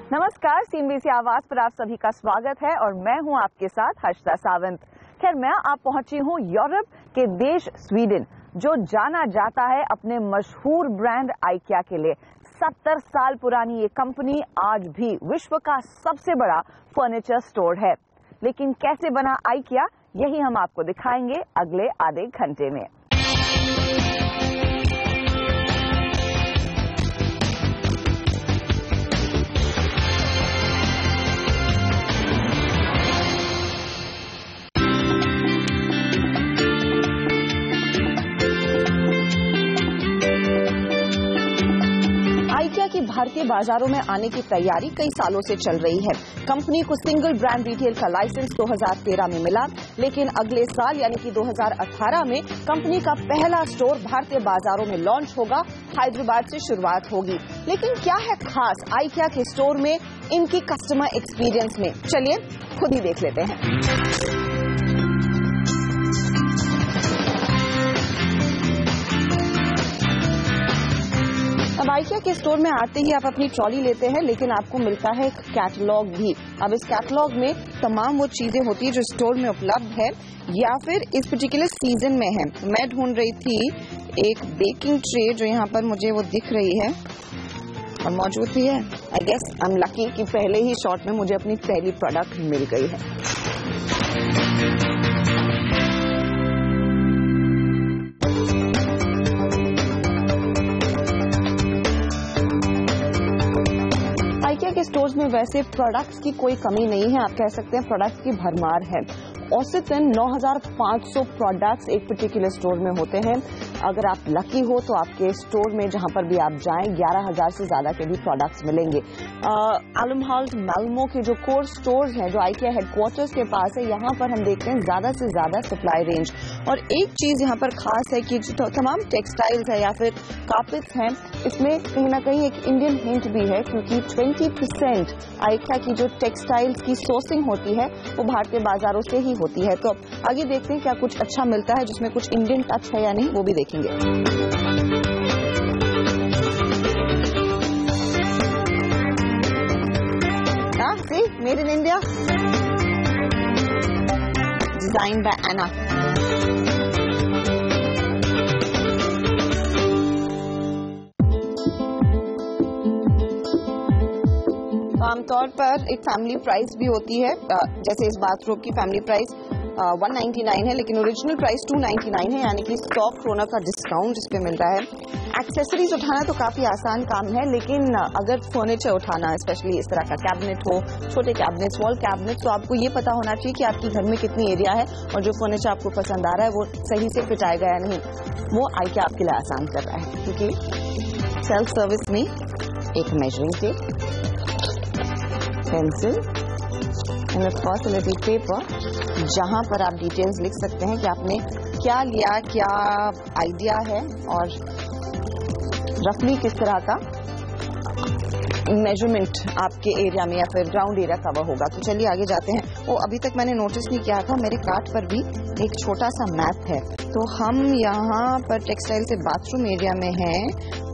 नमस्कार, सीएनबीसी आवाज पर आप सभी का स्वागत है और मैं हूं आपके साथ हर्षदा सावंत। खैर, मैं आप पहुंची हूं यूरोप के देश स्वीडन, जो जाना जाता है अपने मशहूर ब्रांड आइकिया के लिए। 70 साल पुरानी ये कंपनी आज भी विश्व का सबसे बड़ा फर्नीचर स्टोर है। लेकिन कैसे बना आइकिया, यही हम आपको दिखाएंगे अगले आधे घंटे में। आइकिया की भारतीय बाजारों में आने की तैयारी कई सालों से चल रही है। कंपनी को सिंगल ब्रांड रिटेल का लाइसेंस 2013 में मिला, लेकिन अगले साल यानी कि 2018 में कंपनी का पहला स्टोर भारतीय बाजारों में लॉन्च होगा। हैदराबाद से शुरुआत होगी। लेकिन क्या है खास आइकिया के स्टोर में, इनकी कस्टमर एक्सपीरियंस में? चलिए खुद ही देख लेते हैं। अब आइकिया के स्टोर में आते ही आप अपनी ट्रॉली लेते हैं, लेकिन आपको मिलता है एक कैटलॉग भी। अब इस कैटलॉग में तमाम वो चीजें होती है जो स्टोर में उपलब्ध है या फिर इस पर्टिकुलर सीजन में है। मैं ढूंढ रही थी एक बेकिंग ट्रे जो यहाँ पर मुझे वो दिख रही है और मौजूद भी है। I guess I am lucky कि पहले ही शॉट में मुझे अपनी पहली प्रोडक्ट मिल गई है। आइकिया के स्टोर्स में वैसे प्रोडक्ट्स की कोई कमी नहीं है, आप कह सकते हैं प्रोडक्ट्स की भरमार है। औसतन 9,500 प्रोडक्ट्स एक पर्टिकुलर स्टोर में होते हैं। अगर आप लकी हो तो आपके स्टोर में जहां पर भी आप जाएं 11,000 से ज्यादा के भी प्रोडक्ट्स मिलेंगे। आलमहाल्ट माल्मो के जो कोर स्टोर्स हैं जो आइकिया हेडक्वार्टर्स के पास है, यहाँ पर हम देखते हैं ज्यादा से ज्यादा सप्लाई रेंज। और एक चीज यहाँ पर खास है कि जो तमाम टेक्सटाइल्स है या फिर कार्पेट्स हैं, इसमें कहीं ना कहीं एक इंडियन हिंट भी है, क्योंकि 20% आइकिया की जो टेक्सटाइल्स की सोर्सिंग होती है वो भारतीय बाजारों से ही होती है। तो आगे देखते हैं क्या कुछ अच्छा मिलता है जिसमें कुछ इंडियन टच है या नहीं, वो भी देखेंगे। See, made in India, designed by Anna. आमतौर पर एक फैमिली प्राइस भी होती है, जैसे इस बाथरोब की फैमिली प्राइस 199 है, लेकिन ओरिजिनल प्राइस 299 है, यानी कि 100 करोड़ का डिस्काउंट जिस पे मिल रहा है। एक्सेसरीज उठाना तो काफी आसान काम है, लेकिन अगर फर्नीचर उठाना, स्पेशली इस तरह का कैबिनेट हो, छोटे कैबिनेट्स, वॉल कैबिनेट, तो आपको ये पता होना चाहिए कि आपके घर में कितनी एरिया है और जो फर्नीचर आपको पसंद आ रहा है वो सही से फिट आएगा या नहीं। वो आइकिया आपके लिए आसान कर रहा है, क्योंकि सेल्फ सर्विस में एक measuring tape, pencil end of course a little paper, जहां पर आप डिटेल्स लिख सकते हैं कि आपने क्या लिया, क्या आइडिया है और रफली किस तरह का मेजरमेंट आपके एरिया में या फिर ग्राउंड एरिया कवर होगा। तो चलिए आगे जाते हैं। वो अभी तक मैंने नोटिस नहीं किया था, मेरे कार्ट पर भी एक छोटा सा मैप है। तो हम यहाँ पर टेक्सटाइल से बाथरूम एरिया में हैं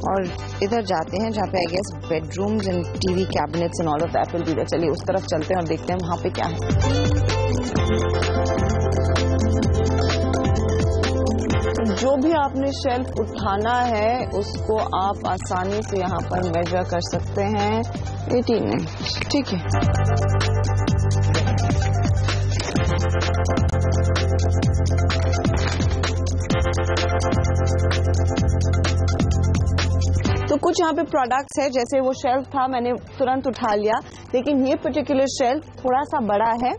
और इधर जाते हैं जहाँ पे I guess bedrooms and TV cabinets and all of that will be there. चलिए उस तरफ चलते हैं और देखते हैं वहाँ पे क्या है। जो भी आपने शेल्फ उठाना है उसको आप आसानी से यहाँ पर मेजर कर सकते हैं। 18 है, ठीक है। तो कुछ यहाँ पे प्रोडक्ट्स है, जैसे वो शेल्फ था मैंने तुरंत उठा लिया, लेकिन ये पर्टिकुलर शेल्फ थोड़ा सा बड़ा है।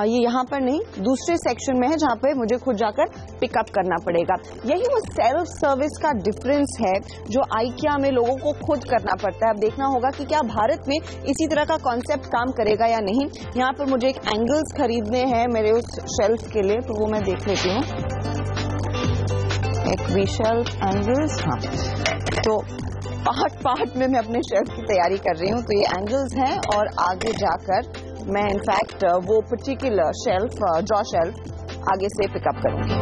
ये यहाँ पर नहीं, दूसरे सेक्शन में है जहाँ पे मुझे खुद जाकर पिकअप करना पड़ेगा। यही वो सेल्फ सर्विस का डिफरेंस है जो आइकिया में लोगों को खुद करना पड़ता है। अब देखना होगा कि क्या भारत में इसी तरह का कॉन्सेप्ट काम करेगा या नहीं। यहाँ पर मुझे एक एंगल्स खरीदने हैं मेरे उस शेल्फ के लिए, तो वो मैं देख लेती हूँ। एक वी शेल्फ एंगल्स, हाँ, तो पार्ट में मैं अपने शेल्फ की तैयारी कर रही हूँ। तो ये एंगल्स हैं और आगे जाकर मैं इनफैक्ट वो पर्टिकुलर शेल्फ, ड्रॉ शेल्फ आगे से पिकअप करूंगी।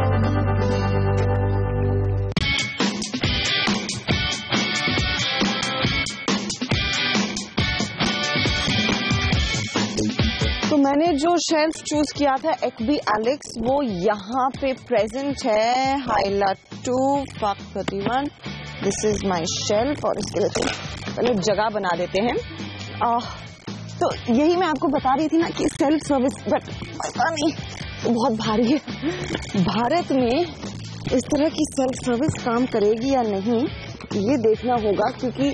मैंने जो शेल्फ चूज किया था एक्बी एलेक्स, वो यहाँ पे प्रेजेंट है। हाइला 2 फाक 31, दिस इज माई शेल्फ। और इसके लिए पहले जगह बना देते हैं। तो यही मैं आपको बता रही थी ना कि सेल्फ सर्विस, बट पता नहीं तो बहुत भारी है। भारत में इस तरह की सेल्फ सर्विस काम करेगी या नहीं, ये देखना होगा, क्योंकि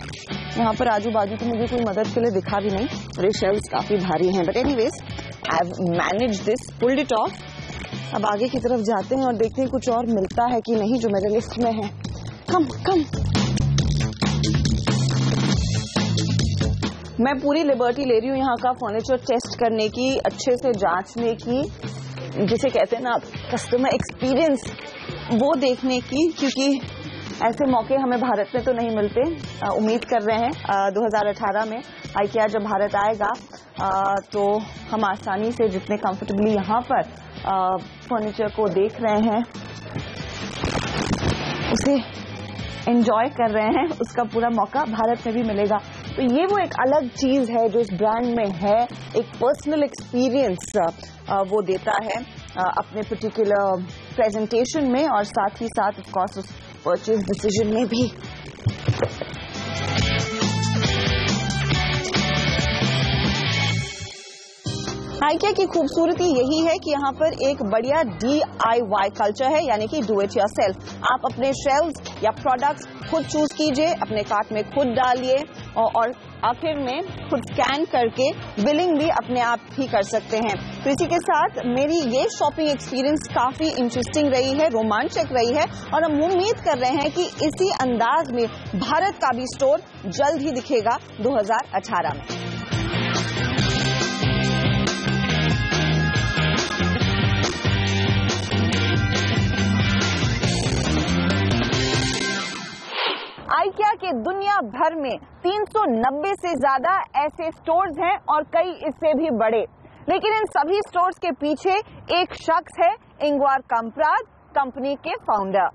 यहाँ पर आजू बाजू तो मुझे कोई मदद के लिए दिखा भी नहीं और ये शेल्व्स काफी भारी हैं। But anyways, I have managed this, pulled it of. अब आगे की तरफ जाते हैं और देखते हैं कुछ और मिलता है कि नहीं जो मेरे लिस्ट में है। कम कम। मैं पूरी लिबर्टी ले रही हूँ यहाँ का फर्नीचर टेस्ट करने की, अच्छे से जांचने की, जिसे कहते हैं ना कस्टमर एक्सपीरियंस, वो देखने की, क्योंकि ऐसे मौके हमें भारत में तो नहीं मिलते। उम्मीद कर रहे हैं 2018 में IKEA जब भारत आएगा तो हम आसानी से जितने कंफर्टेबली यहाँ पर फर्नीचर को देख रहे हैं, उसे एंजॉय कर रहे हैं, उसका पूरा मौका भारत में भी मिलेगा। तो ये वो एक अलग चीज है जो इस ब्रांड में है, एक पर्सनल एक्सपीरियंस वो देता है अपने पर्टिकुलर प्रेजेंटेशन में और साथ ही साथ ऑफ कोर्स उस परचेज डिसीजन में भी। IKEA की खूबसूरती यही है कि यहाँ पर एक बढ़िया DIY कल्चर है, यानी कि डू इट योरसेल्फ। आप अपने शेल्व्स या प्रोडक्ट्स खुद चूज कीजिए, अपने कार्ट में खुद डालिए और आखिर में खुद स्कैन करके बिलिंग भी अपने आप ही कर सकते हैं। तो इसी के साथ मेरी ये शॉपिंग एक्सपीरियंस काफी इंटरेस्टिंग रही है, रोमांचक रही है और हम उम्मीद कर रहे हैं कि इसी अंदाज में भारत का भी स्टोर जल्द ही दिखेगा 2018 में। IKEA के दुनिया भर में 390 से ज्यादा ऐसे स्टोर्स हैं और कई इससे भी बड़े, लेकिन इन सभी स्टोर्स के पीछे एक शख्स है, इंगवार कामप्राद, कंपनी के फाउंडर।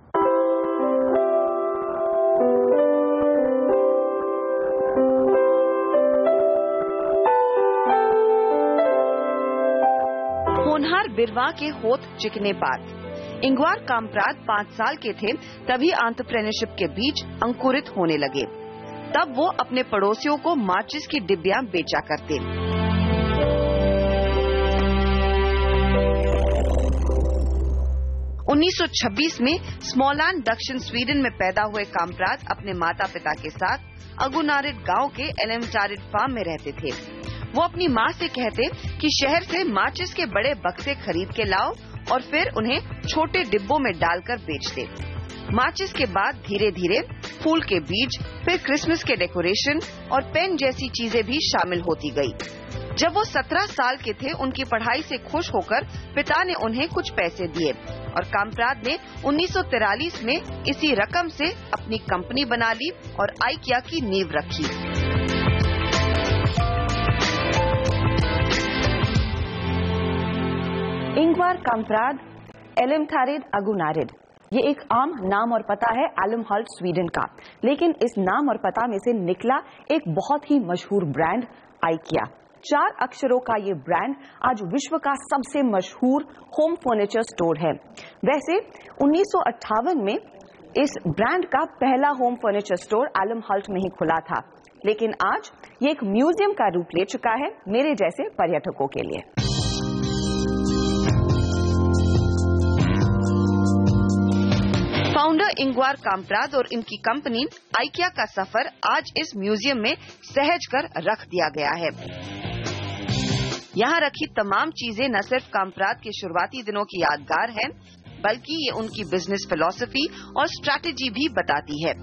होनहार बिरवा के होत चिकने पात। इंगवार कामप्राद 5 साल के थे तभी एंटरप्रेन्योरशिप के बीच अंकुरित होने लगे। तब वो अपने पड़ोसियों को माचिस की डिब्बियां बेचा करते। (1926) में स्मॉलैंड दक्षिण स्वीडन में पैदा हुए कामप्राद अपने माता पिता के साथ अगुनारिड गांव के एलेमटारिड फार्म में रहते थे। वो अपनी माँ से कहते कि शहर से माचिस के बड़े बक्से खरीद के लाओ और फिर उन्हें छोटे डिब्बों में डालकर बेच दे। माचिस के बाद धीरे धीरे फूल के बीज, फिर क्रिसमस के डेकोरेशन और पेन जैसी चीजें भी शामिल होती गई। जब वो 17 साल के थे, उनकी पढ़ाई से खुश होकर पिता ने उन्हें कुछ पैसे दिए और कामप्राद ने 1943 में इसी रकम से अपनी कंपनी बना ली और IKEA की नींव रखी। इंगवार कामप्राद, एलेमटारिड अगुनारिड, ये एक आम नाम और पता है एलमहल्ट स्वीडन का, लेकिन इस नाम और पता में से निकला एक बहुत ही मशहूर ब्रांड IKEA। 4 अक्षरों का ये ब्रांड आज विश्व का सबसे मशहूर होम फर्नीचर स्टोर है। वैसे 1958 में इस ब्रांड का पहला होम फर्नीचर स्टोर एलमहल्ट में ही खुला था, लेकिन आज ये एक म्यूजियम का रूप ले चुका है मेरे जैसे पर्यटकों के लिए। फाउंडर इंगवार कामप्राद और इनकी कंपनी IKEA का सफर आज इस म्यूजियम में सहज कर रख दिया गया है। यहाँ रखी तमाम चीजें न सिर्फ कामप्राद के शुरुआती दिनों की यादगार हैं, बल्कि ये उनकी बिजनेस फिलॉसफी और स्ट्रैटेजी भी बताती है।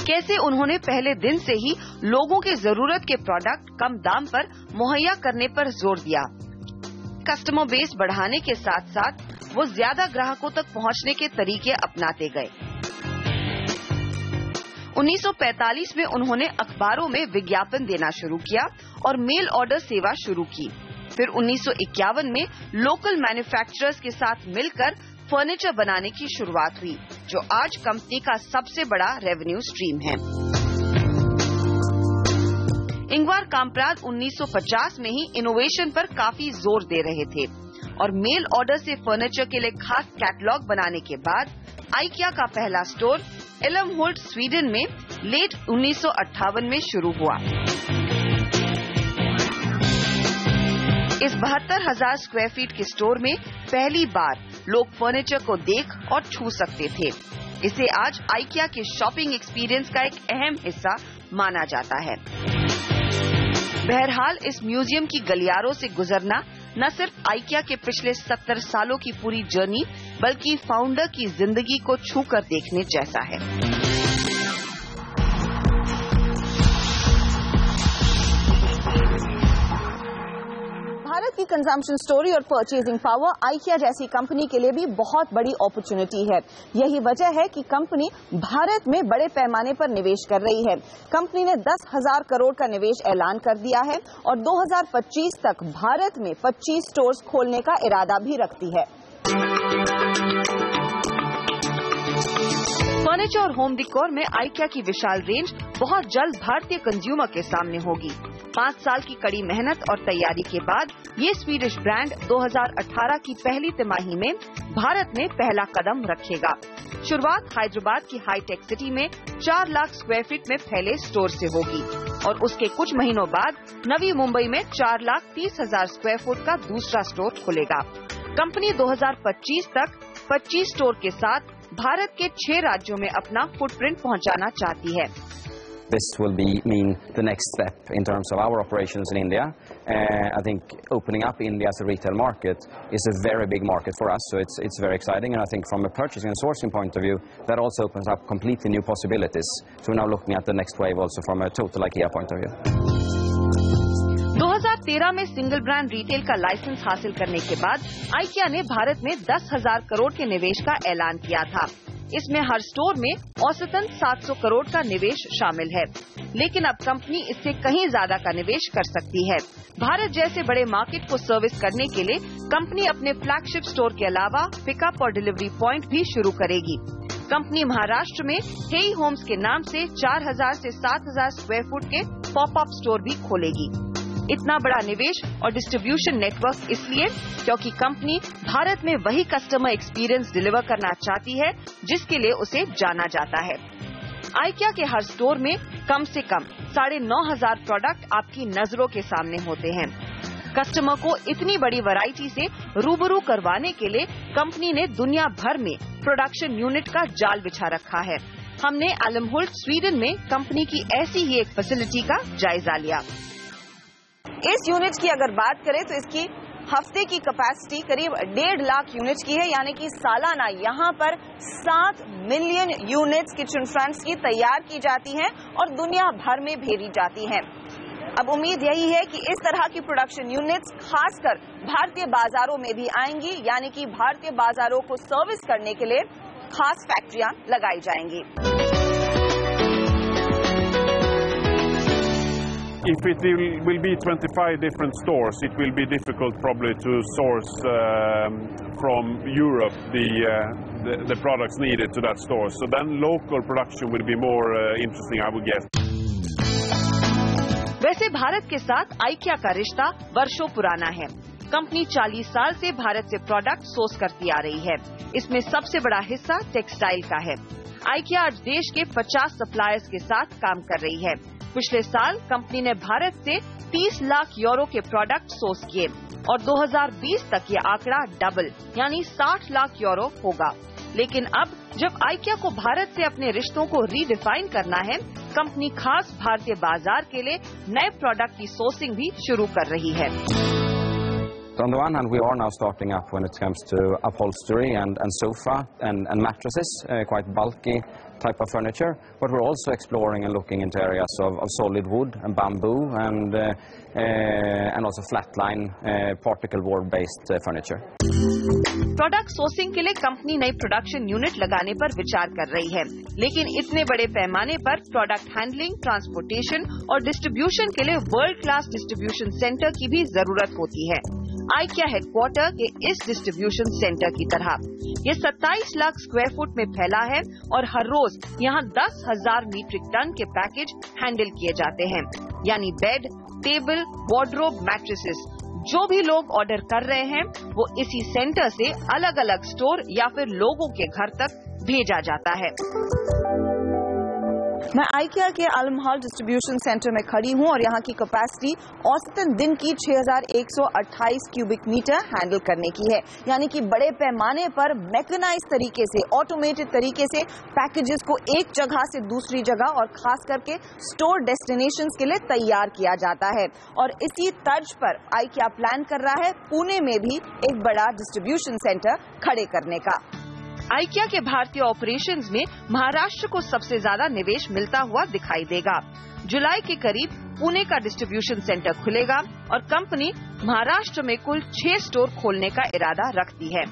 कैसे उन्होंने पहले दिन से ही लोगों के जरूरत के प्रोडक्ट कम दाम पर मुहैया करने पर जोर दिया। कस्टमर बेस बढ़ाने के साथ साथ वो ज्यादा ग्राहकों तक पहुंचने के तरीके अपनाते गए। 1945 में उन्होंने अखबारों में विज्ञापन देना शुरू किया और मेल ऑर्डर सेवा शुरू की। फिर 1951 में लोकल मैन्युफैक्चरर्स के साथ मिलकर फर्नीचर बनाने की शुरुआत हुई, जो आज कंपनी का सबसे बड़ा रेवेन्यू स्ट्रीम है। इंगवार कामराज 1950 में ही इनोवेशन पर काफी जोर दे रहे थे और मेल ऑर्डर से फर्नीचर के लिए खास कैटलॉग बनाने के बाद आइकिया का पहला स्टोर एलमहुल्ट स्वीडन में लेट 1958 में शुरू हुआ। इस 72,000 स्क्वायर फीट के स्टोर में पहली बार लोग फर्नीचर को देख और छू सकते थे। इसे आज आइकिया के शॉपिंग एक्सपीरियंस का एक अहम हिस्सा माना जाता है। बहरहाल इस म्यूजियम की गलियारों से गुजरना न सिर्फ आइकिया के पिछले 70 सालों की पूरी जर्नी बल्कि फाउंडर की जिंदगी को छूकर देखने जैसा है। भारत की कंजम्पशन स्टोरी और परचेजिंग पावर आइकिया जैसी कंपनी के लिए भी बहुत बड़ी अपॉर्चुनिटी है। यही वजह है कि कंपनी भारत में बड़े पैमाने पर निवेश कर रही है। कंपनी ने 10,000 करोड़ का निवेश ऐलान कर दिया है और 2025 तक भारत में 25 स्टोर्स खोलने का इरादा भी रखती है। फर्नीचर और होम डिकोर में आइकिया की विशाल रेंज बहुत जल्द भारतीय कंज्यूमर के सामने होगी। 5 साल की कड़ी मेहनत और तैयारी के बाद ये स्वीडिश ब्रांड 2018 की पहली तिमाही में भारत में पहला कदम रखेगा। शुरुआत हैदराबाद की हाईटेक सिटी में 4 लाख स्क्वायर फीट में फैले स्टोर से होगी और उसके कुछ महीनों बाद नवी मुंबई में 4,30,000 स्क्वायर फुट का दूसरा स्टोर खुलेगा। कंपनी 2025 तक 25 स्टोर के साथ भारत के 6 राज्यों में अपना फुटप्रिंट पहुंचाना चाहती है। This will mean the next step in terms of our operations in India. I think opening up India as a retail market is a very big market for us, so it's very exciting. And I think from a purchasing and sourcing point of view, that also opens up completely new possibilities. So we're now looking at the next wave also from a total IKEA point of view. 2013 में single brand retail का licence हासिल करने के बाद IKEA ने भारत में 10,000 करोड़ के निवेश का ऐलान किया था। इसमें हर स्टोर में औसतन 700 करोड़ का निवेश शामिल है, लेकिन अब कंपनी इससे कहीं ज्यादा का निवेश कर सकती है। भारत जैसे बड़े मार्केट को सर्विस करने के लिए कंपनी अपने फ्लैगशिप स्टोर के अलावा पिकअप और डिलीवरी पॉइंट भी शुरू करेगी। कंपनी महाराष्ट्र में हेई होम्स के नाम से 4,000 से 7,000 स्क्वायर फुट के पॉपअप स्टोर भी खोलेगी। इतना बड़ा निवेश और डिस्ट्रीब्यूशन नेटवर्क इसलिए क्योंकि कंपनी भारत में वही कस्टमर एक्सपीरियंस डिलीवर करना चाहती है जिसके लिए उसे जाना जाता है। आइकिया के हर स्टोर में कम से कम 9,500 प्रोडक्ट आपकी नजरों के सामने होते हैं। कस्टमर को इतनी बड़ी वैरायटी से रूबरू करवाने के लिए कंपनी ने दुनिया भर में प्रोडक्शन यूनिट का जाल बिछा रखा है। हमने एलमहुल्ट स्वीडन में कंपनी की ऐसी ही एक फैसिलिटी का जायजा लिया। इस यूनिट की अगर बात करें तो इसकी हफ्ते की कैपेसिटी करीब 1.5 लाख यूनिट की है, यानी कि सालाना यहाँ पर 7 मिलियन यूनिट्स किचन फ्रंट्स की तैयार की जाती हैं और दुनिया भर में भेजी जाती हैं। अब उम्मीद यही है कि इस तरह की प्रोडक्शन यूनिट्स खासकर भारतीय बाजारों में भी आएंगी, यानी कि भारतीय बाजारों को सर्विस करने के लिए खास फैक्ट्रियां लगाई जाएंगी। If it will be 25 different stores, it will be difficult probably to source from Europe the products needed to that store. So then local production will be more interesting, I would guess. वैसे भारत के साथ IKEA का रिश्ता वर्षों पुराना है। Company 40 साल से भारत से प्रोडक्ट सोर्स करती आ रही है। इसमें सबसे बड़ा हिस्सा टेक्सटाइल का है। आइकिया आज देश के 50 सप्लायर्स के साथ काम कर रही है। पिछले साल कंपनी ने भारत से 30 लाख यूरो के प्रोडक्ट सोर्स किए और 2020 तक ये आंकड़ा डबल यानी 60 लाख यूरो होगा। लेकिन अब जब आइकिया को भारत से अपने रिश्तों को रीडिफाइन करना है, कंपनी खास भारतीय बाजार के लिए नए प्रोडक्ट की सोर्सिंग भी शुरू कर रही है। So on the one hand, we are now starting up when it comes to upholstery and sofa and mattresses, quite bulky type of furniture, but we're also exploring and looking into areas of solid wood and bamboo and also flatline particle board based furniture. Product sourcing के लिए company नई production unit लगाने पर विचार कर रही है, लेकिन इतने बड़े पैमाने पर प्रोडक्ट हैंडलिंग, ट्रांसपोर्टेशन और डिस्ट्रीब्यूशन के लिए वर्ल्ड क्लास डिस्ट्रीब्यूशन सेंटर की भी जरूरत होती है। आइकिया हेडक्वार्टर के इस डिस्ट्रीब्यूशन सेंटर की तरह ये 27 लाख स्क्वायर फुट में फैला है और हर रोज यहाँ 10,000 मीट्रिक टन के पैकेज हैंडल किए जाते हैं। यानी बेड, टेबल, वार्डरोब, मैट्रेसेस। जो भी लोग ऑर्डर कर रहे हैं वो इसी सेंटर से अलग अलग स्टोर या फिर लोगों के घर तक भेजा जाता है। मैं आइकिया के आलम हॉल डिस्ट्रीब्यूशन सेंटर में खड़ी हूं और यहां की कैपेसिटी औसतन दिन की 6128 क्यूबिक मीटर हैंडल करने की है, यानी कि बड़े पैमाने पर मैकेनाइज तरीके से, ऑटोमेटेड तरीके से पैकेजेस को एक जगह से दूसरी जगह और खास करके स्टोर डेस्टिनेशंस के लिए तैयार किया जाता है। और इसी तर्ज पर आइकिया प्लान कर रहा है पुणे में भी एक बड़ा डिस्ट्रीब्यूशन सेंटर खड़े करने का। आइकिया के भारतीय ऑपरेशंस में महाराष्ट्र को सबसे ज्यादा निवेश मिलता हुआ दिखाई देगा। जुलाई के करीब पुणे का डिस्ट्रीब्यूशन सेंटर खुलेगा और कंपनी महाराष्ट्र में कुल 6 स्टोर खोलने का इरादा रखती है।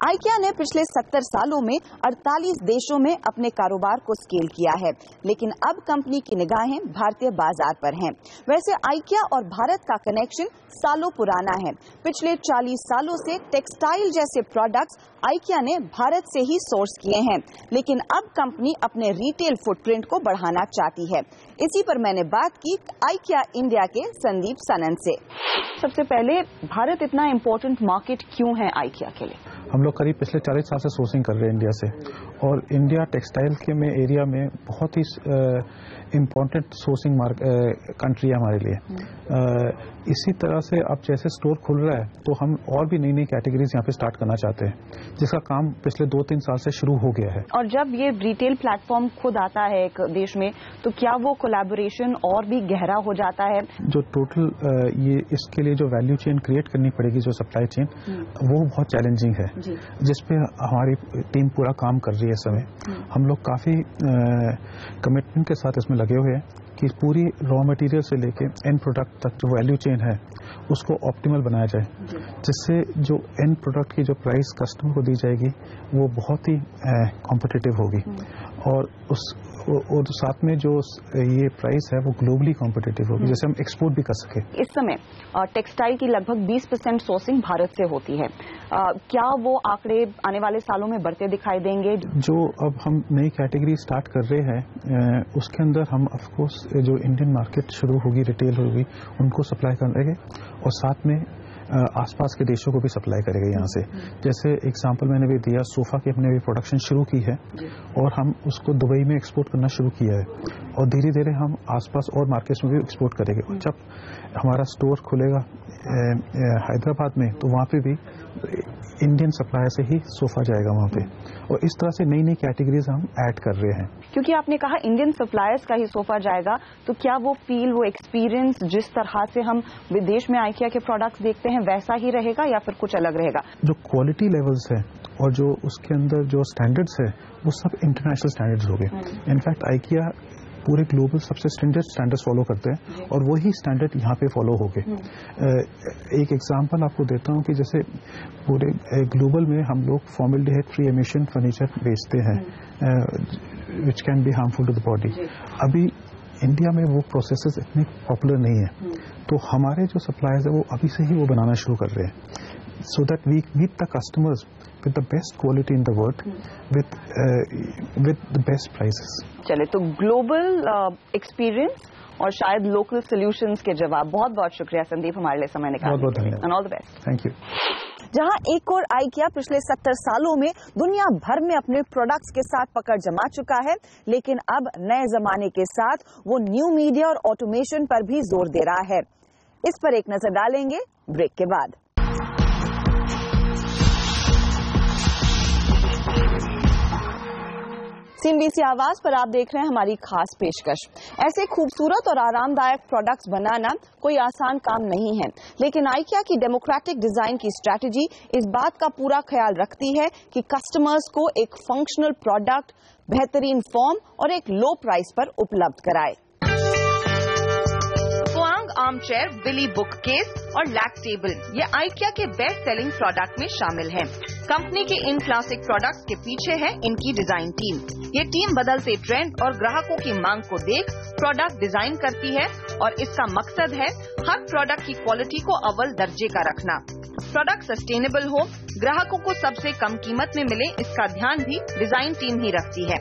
आइकिया ने पिछले 70 सालों में 48 देशों में अपने कारोबार को स्केल किया है, लेकिन अब कंपनी की निगाहें भारतीय बाजार पर हैं। वैसे आइकिया और भारत का कनेक्शन सालों पुराना है। पिछले 40 सालों से टेक्सटाइल जैसे प्रोडक्ट्स आइकिया ने भारत से ही सोर्स किए हैं, लेकिन अब कंपनी अपने रिटेल फुटप्रिंट को बढ़ाना चाहती है। इसी पर मैंने बात की आइकिया इंडिया के संदीप सनन से। सबसे पहले, भारत इतना इम्पोर्टेंट मार्केट क्यों है आइकिया के लिए? हम लोग करीब पिछले 40 साल से सोर्सिंग कर रहे हैं इंडिया से, और इंडिया टेक्सटाइल के में एरिया में बहुत ही इम्पोर्टेंट सोर्सिंग कंट्री है हमारे लिए। इसी तरह से अब जैसे स्टोर खुल रहा है तो हम और भी नई नई कैटेगरीज यहाँ पे स्टार्ट करना चाहते हैं, जिसका काम पिछले 2-3 साल से शुरू हो गया है। और जब ये रिटेल प्लेटफॉर्म खुद आता है एक देश में, तो क्या वो कोलैबोरेशन और भी गहरा हो जाता है? जो टोटल ये इसके लिए जो वैल्यू चेन क्रिएट करनी पड़ेगी, जो सप्लाई चेन, वो बहुत चैलेंजिंग है, जिसपे हमारी टीम पूरा काम कर रही है इस समय। हम लोग काफी कमिटमेंट के साथ इसमें लगे हुए हैं कि पूरी रॉ मटेरियल से लेके एंड प्रोडक्ट तक जो वैल्यू चेन है उसको ऑप्टिमल बनाया जाए, जिससे जो एंड प्रोडक्ट की जो प्राइस कस्टमर को दी जाएगी वो बहुत ही कॉम्पिटिटिव होगी, और साथ में जो ये प्राइस है वो ग्लोबली कॉम्पिटिटिव होगी, जैसे हम एक्सपोर्ट भी कर सके। इस समय टेक्सटाइल की लगभग 20% सोर्सिंग भारत से होती है। क्या वो आंकड़े आने वाले सालों में बढ़ते दिखाई देंगे? जो अब हम नई कैटेगरी स्टार्ट कर रहे हैं उसके अंदर हम ऑफकोर्स जो इंडियन मार्केट शुरू होगी, रिटेल होगी, उनको सप्लाई करेंगे, और साथ में आसपास के देशों को भी सप्लाई करेगा यहाँ से। जैसे एग्जांपल मैंने भी दिया, सोफा की हमने भी प्रोडक्शन शुरू की है और हम उसको दुबई में एक्सपोर्ट करना शुरू किया है, और धीरे धीरे हम आसपास और मार्केट्स में भी एक्सपोर्ट करेंगे। और जब हमारा स्टोर खुलेगा हैदराबाद में, तो वहाँ पे भी इंडियन सप्लायर से ही सोफा जाएगा वहाँ पे, और इस तरह से नई नई कैटेगरीज हम ऐड कर रहे हैं। क्योंकि आपने कहा इंडियन सप्लायर्स का ही सोफा जाएगा, तो क्या वो फील, वो एक्सपीरियंस जिस तरह से हम विदेश में आइकिया के प्रोडक्ट्स देखते हैं वैसा ही रहेगा या फिर कुछ अलग रहेगा? जो क्वालिटी लेवल्स है और जो उसके अंदर जो स्टैंडर्ड्स है वो सब इंटरनेशनल स्टैंडर्ड्स हो गए। इनफैक्ट आइकिया पूरे ग्लोबल सबसे स्टैंडर्ड्स फॉलो करते हैं, और वही स्टैंडर्ड यहाँ पे फॉलो हो गए। एक एग्जांपल आपको देता हूँ कि जैसे पूरे ग्लोबल में हम लोग फॉर्मल्डिहाइड फ्री एमिशन फर्नीचर बेचते हैं, which can be harmful to the body. अभी इंडिया में वो प्रोसेसेस इतने पॉपुलर नहीं है, तो हमारे जो सप्लायर्स है वो अभी से ही वो बनाना शुरू कर रहे हैं, so that we meet the customers with the best quality in the world with the best prices. चले, तो ग्लोबल एक्सपीरियंस और शायद लोकल सॉल्यूशंस के जवाब। बहुत बहुत शुक्रिया संदीप हमारे लिए समय निकालने बहुत धन्यवाद, and all the best. Thank you. जहां एक और आइकिया पिछले 70 सालों में दुनिया भर में अपने प्रोडक्ट्स के साथ पकड़ जमा चुका है, लेकिन अब नए जमाने के साथ वो न्यू मीडिया और ऑटोमेशन पर भी जोर दे रहा है। इस पर एक नजर डालेंगे ब्रेक के बाद। CNBC आवाज पर आप देख रहे हैं हमारी खास पेशकश। ऐसे खूबसूरत और आरामदायक प्रोडक्ट्स बनाना कोई आसान काम नहीं है, लेकिन आइकिया की डेमोक्रेटिक डिजाइन की स्ट्रैटेजी इस बात का पूरा ख्याल रखती है कि कस्टमर्स को एक फंक्शनल प्रोडक्ट बेहतरीन फॉर्म और एक लो प्राइस पर उपलब्ध कराए। आर्म चेयर, बिली बुक केस और लैक टेबल ये आइकिया के बेस्ट सेलिंग प्रोडक्ट में शामिल हैं। कंपनी के इन क्लासिक प्रोडक्ट्स के पीछे है इनकी डिजाइन टीम। ये टीम बदलते ट्रेंड और ग्राहकों की मांग को देख प्रोडक्ट डिजाइन करती है, और इसका मकसद है हर प्रोडक्ट की क्वालिटी को अव्वल दर्जे का रखना। प्रोडक्ट सस्टेनेबल हो, ग्राहकों को सबसे कम कीमत में मिले, इसका ध्यान भी डिजाइन टीम ही रखती है।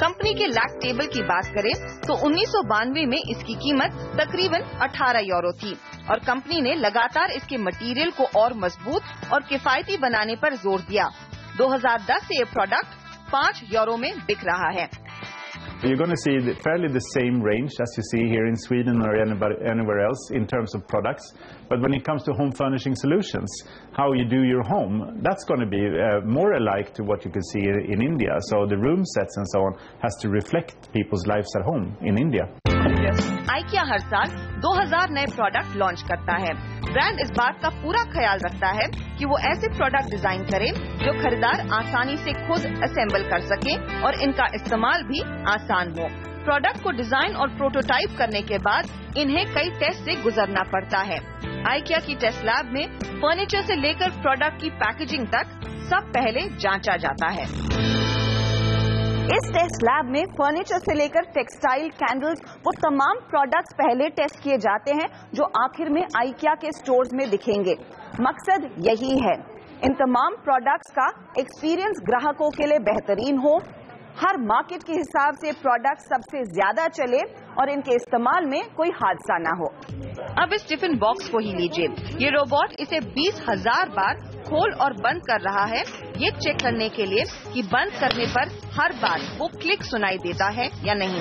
कंपनी के लैक टेबल की बात करें तो 1992 में इसकी कीमत तकरीबन 18 यूरो थी और कंपनी ने लगातार इसके मटेरियल को और मजबूत और किफायती बनाने पर जोर दिया। 2010 से ये प्रोडक्ट 5 यूरो में बिक रहा है। You're going to see fairly the same range as you see here in Sweden or anywhere else in terms of products. But when it comes to home furnishing solutions, how you do your home, that's going to be more alike to what you can see in India. So the room sets and so on has to reflect people's lives at home in India. IKEA हर साल 2000 नए product launch करता है। Brand इस बात का पूरा ख्याल रखता है कि वो ऐसे प्रोडक्ट डिजाइन करे जो खरीदार आसानी से खुद असेंबल कर सके और इनका इस्तेमाल भी आसान हो। प्रोडक्ट को डिजाइन और प्रोटोटाइप करने के बाद इन्हें कई टेस्ट से गुजरना पड़ता है। IKEA की टेस्ट लैब में फर्नीचर से लेकर प्रोडक्ट की पैकेजिंग तक सब पहले जांचा जाता है। इस टेस्ट लैब में फर्नीचर से लेकर टेक्सटाइल, कैंडल्स, वो तमाम प्रोडक्ट्स पहले टेस्ट किए जाते हैं जो आखिर में IKEA के स्टोर्स में दिखेंगे। मकसद यही है, इन तमाम प्रोडक्ट्स का एक्सपीरियंस ग्राहकों के लिए बेहतरीन हो, हर मार्केट के हिसाब से प्रोडक्ट सबसे ज्यादा चले और इनके इस्तेमाल में कोई हादसा ना हो। अब इस टिफिन बॉक्स को ही लीजिए, ये रोबोट इसे 20,000 बार खोल और बंद कर रहा है, ये चेक करने के लिए कि बंद करने पर हर बार वो क्लिक सुनाई देता है या नहीं।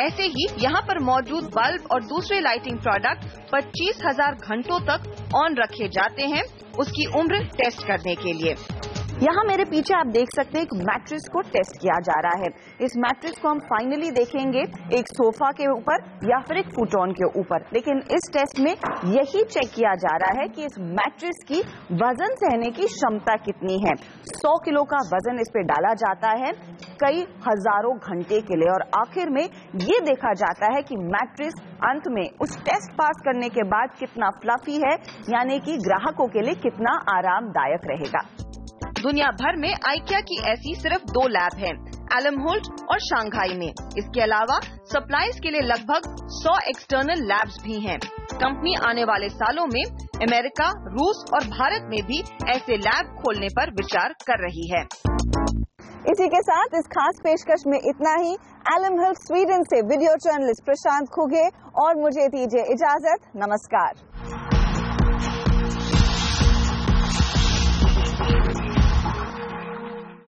ऐसे ही यहाँ पर मौजूद बल्ब और दूसरे लाइटिंग प्रोडक्ट 25,000 घंटों तक ऑन रखे जाते हैं उसकी उम्र टेस्ट करने के लिए। यहाँ मेरे पीछे आप देख सकते हैं एक मैट्रेस को टेस्ट किया जा रहा है। इस मैट्रेस को हम फाइनली देखेंगे एक सोफा के ऊपर या फिर एक फुटॉन के ऊपर, लेकिन इस टेस्ट में यही चेक किया जा रहा है कि इस मैट्रेस की वजन सहने की क्षमता कितनी है। 100 किलो का वजन इस पे डाला जाता है कई हजारों घंटे के लिए और आखिर में ये देखा जाता है कि मैट्रेस अंत में उस टेस्ट पास करने के बाद कितना फ्लफी है, यानी कि ग्राहकों के लिए कितना आरामदायक रहेगा। दुनिया भर में IKEA की ऐसी सिर्फ 2 लैब हैं, एलमहोल्ट और शंघाई में। इसके अलावा सप्लाईज के लिए लगभग 100 एक्सटर्नल लैब्स भी हैं। कंपनी आने वाले सालों में अमेरिका, रूस और भारत में भी ऐसे लैब खोलने पर विचार कर रही है। इसी के साथ इस खास पेशकश में इतना ही। एलमहोल्ट स्वीडन से वीडियो जर्नलिस्ट प्रशांत खुगे और मुझे दीजिए इजाजत। नमस्कार।